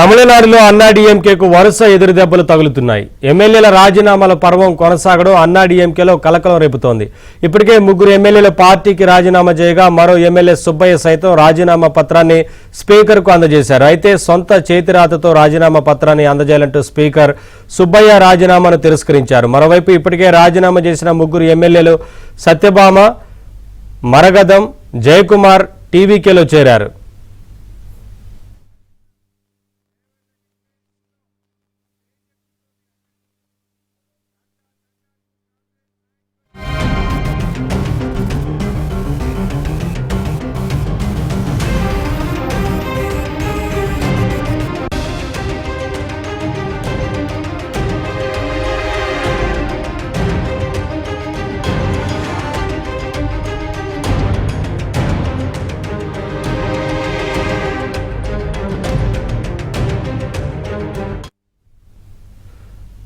తమిళనాడులో అన్నాడీఎంకేకు వరుస ఎదురుదెబ్బలు తగులుతున్నాయి. ఎమ్మెల్యేల రాజీనామాల పర్వం కొనసాగడం అన్నాడీఎంకేలో కలకలం రేపుతోంది. ఇప్పటికే ముగ్గురు ఎమ్మెల్యేలు పార్టీకి రాజీనామా చేయగా మరో ఎమ్మెల్యే సుబ్బయ్య సైతం రాజీనామా పత్రాన్ని స్పీకర్కు అందజేశారు. అయితే సొంత చేతిరాతతో రాజీనామా పత్రాన్ని అందజేయాలంటూ స్పీకర్ సుబ్బయ్య రాజీనామాను తిరస్కరించారు. మరోవైపు ఇప్పటికే రాజీనామా చేసిన ముగ్గురు ఎమ్మెల్యేలు సత్యభామ, మరగదం, జయకుమార్ టీవీకేలో చేరారు.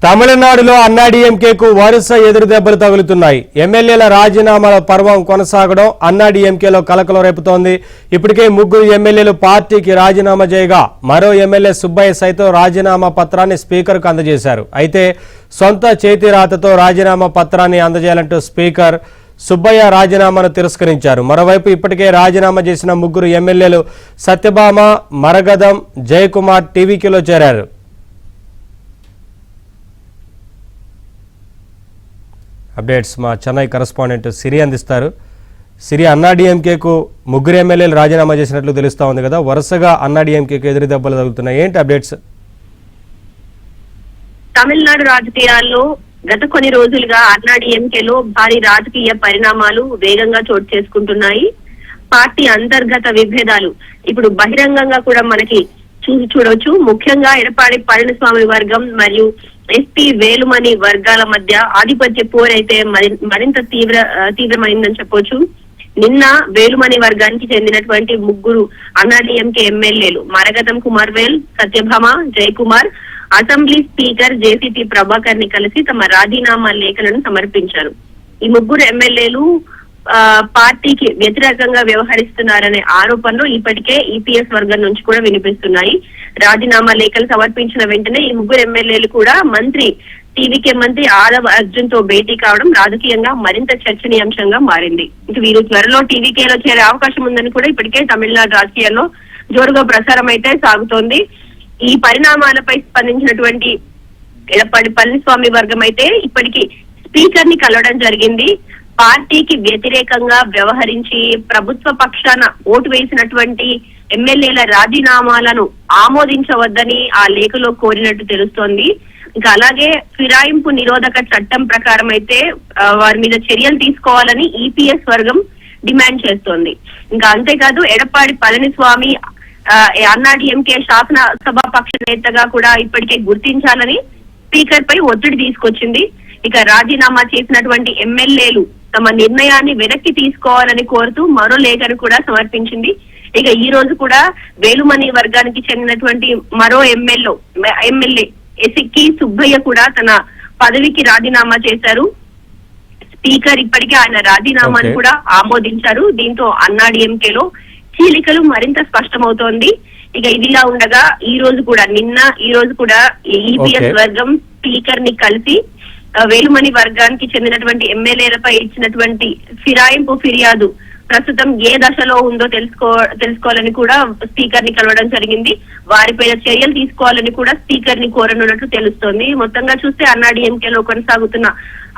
తమిళనాడులో అన్నాడీఎంకేకు వరుస ఎదురుదెబ్బలు తగులుతున్నాయి. ఎమ్మెల్యేల రాజీనామాల పర్వం కొనసాగడం అన్నాడీఎంకేలో కలకలం రేపుతోంది. ఇప్పటికే ముగ్గురు ఎమ్మెల్యేలు పార్టీకి రాజీనామా చేయగా మరో ఎమ్మెల్యే సుబ్బయ్య సైతం రాజీనామా పత్రాన్ని స్పీకర్కు అందజేశారు. అయితే సొంత చేతిరాతతో రాజీనామా పత్రాన్ని అందజేయాలంటూ స్పీకర్ సుబ్బయ్య రాజీనామాను తిరస్కరించారు. మరోవైపు ఇప్పటికే రాజీనామా చేసిన ముగ్గురు ఎమ్మెల్యేలు సత్యభామ, మరగదం, జయకుమార్ టీవీకేలో చేరారు. అప్డేట్స్ మా చెన్నై కరెస్పాండెంట్ సిరి అందిస్తారు. సిరి, అన్నాడీఎంకేకు ముగ్గురు ఎమ్మెల్యేలు రాజీనామా చేసినట్లు తెలుస్తా ఉంది కదా, వరుసగా అన్నాడీఎంకేకు ఎదురు దెబ్బలు తగులుతున్నాయి. ఏంటి అప్డేట్స్? తమిళనాడు రాజకీయాల్లో గత కొన్ని రోజులుగా అన్నాడీఎంకేలో భారీ రాజకీయ పరిణామాలు వేగంగా చోటు చేసుకుంటున్నాయి. పార్టీ అంతర్గత విభేదాలు ఇప్పుడు బహిరంగంగా కూడా మనకి చూడవచ్చు. ముఖ్యంగా ఎడప్పాడి పళనిస్వామి వర్గం మరియు ఎస్పీ వేలుమణి వర్గాల మధ్య ఆధిపత్య పోరైతే మరింత తీవ్రమైందని చెప్పొచ్చు. నిన్న వేలుమణి వర్గానికి చెందినటువంటి ముగ్గురు అన్నాడీఎంకే ఎమ్మెల్యేలు Maragatham Kumaravel, Sathyabhama, Jayakumar assembly speaker JCT Prabhakar ని కలిసి తమ రాజీనామా లేఖలను సమర్పించారు. ఈ ముగ్గురు ఎమ్మెల్యేలు పార్టీకి వ్యతిరేకంగా వ్యవహరిస్తున్నారనే ఆరోపణలు ఇప్పటికే ఈపీఎస్ వర్గం నుంచి కూడా వినిపిస్తున్నాయి. రాజీనామా లేఖలు సమర్పించిన వెంటనే ఈ ముగ్గురు ఎమ్మెల్యేలు కూడా టీవీకే మంత్రి ఆదవ్ అర్జున్ తో భేటీ కావడం రాజకీయంగా మరింత చర్చనీయాంశంగా మారింది. ఇక వీరు త్వరలో టీవీకేలో చేరే అవకాశం ఉందని కూడా ఇప్పటికే తమిళనాడు రాజకీయాల్లో జోరుగా ప్రసారం అయితే సాగుతోంది. ఈ పరిణామాలపై స్పందించినటువంటి ఎడప్పాడి పళనిస్వామి వర్గం అయితే ఇప్పటికీ స్పీకర్ ని కలవడం జరిగింది. పార్టీకి వ్యతిరేకంగా వ్యవహరించి ప్రభుత్వ పక్షాన ఓటు వేసినటువంటి ఎమ్మెల్యేల రాజీనామాలను ఆమోదించవద్దని ఆ లేఖలో కోరినట్టు తెలుస్తోంది. ఇంకా అలాగే ఫిరాయింపు నిరోధక చట్టం ప్రకారం అయితే వారి మీద చర్యలు తీసుకోవాలని ఈపీఎస్ వర్గం డిమాండ్ చేస్తోంది. ఇంకా అంతేకాదు ఎడప్పాడి పళనిస్వామి అన్నాడీఎంకే శాసనసభ పక్ష నేతగా కూడా ఇప్పటికే గుర్తించాలని స్పీకర్ పై ఒత్తిడి తీసుకొచ్చింది. ఇక రాజీనామా చేసినటువంటి ఎమ్మెల్యేలు తమ నిర్ణయాన్ని వెనక్కి తీసుకోవాలని కోరుతూ మరో లేఖను కూడా సమర్పించింది. ఇక ఈ రోజు కూడా వేలుమణి వర్గానికి చెందినటువంటి మరో ఎమ్మెల్యే ఎసిక్కి సుబ్బయ్య కూడా తన పదవికి రాజీనామా చేశారు. స్పీకర్ ఇప్పటికే ఆయన రాజీనామాను కూడా ఆమోదించారు. దీంతో అన్నాడీఎంకేలో చీలికలు మరింత స్పష్టమవుతోంది. ఇక ఇదిలా ఉండగా ఈ రోజు కూడా ఈపీఎస్ వర్గం స్పీకర్ ని కలిసి వేలుమణి వర్గానికి చెందినటువంటి ఎమ్మెల్యేలపై ఇచ్చినటువంటి ఫిరాయింపు ఫిర్యాదు ప్రస్తుతం ఏ దశలో ఉందో తెలుసుకోవాలని కూడా స్పీకర్ ని కలవడం జరిగింది. వారిపైన చర్యలు తీసుకోవాలని కూడా స్పీకర్ ని కోరనున్నట్లు తెలుస్తోంది. మొత్తంగా చూస్తే అన్నాడీఎంకేలో కొనసాగుతున్న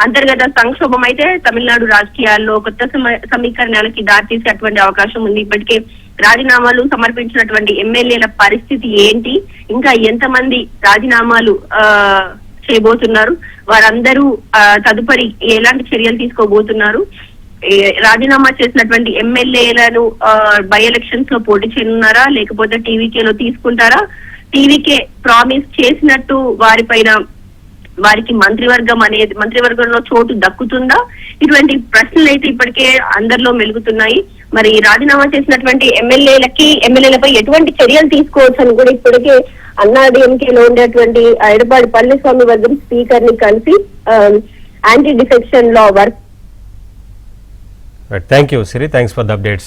అంతర్గత సంక్షోభం అయితే తమిళనాడు రాజకీయాల్లో కొత్త సమీకరణాలకి దారితీసేటువంటి అవకాశం ఉంది. ఇప్పటికే రాజీనామాలు సమర్పించినటువంటి ఎమ్మెల్యేల పరిస్థితి ఏంటి, ఇంకా ఎంతమంది రాజీనామాలు చేయబోతున్నారు, వారందరూ తదుపరి ఎలాంటి చర్యలు తీసుకోబోతున్నారు, రాజీనామా చేసినటువంటి ఎమ్మెల్యేలను బై ఎలక్షన్స్ లో పోటీ చేయనున్నారా లేకపోతే టీవీకేలో తీసుకుంటారా, ప్రామిస్ చేసినట్టు వారికి మంత్రివర్గంలో చోటు దక్కుతుందా, ఇటువంటి ప్రశ్నలు అయితే ఇప్పటికే అందరిలో మెలుగుతున్నాయి. మరి రాజీనామా చేసినటువంటి ఎమ్మెల్యేలపై ఎటువంటి చర్యలు తీసుకోవచ్చు అని కూడా ఇప్పటికే అన్నాడీఎంకేలో ఉండేటువంటి ఎడప్పాడి పళనిస్వామి వర్గం స్పీకర్ ని కలిసి anti defection law work. Thank you, Siri. Thanks for the updates.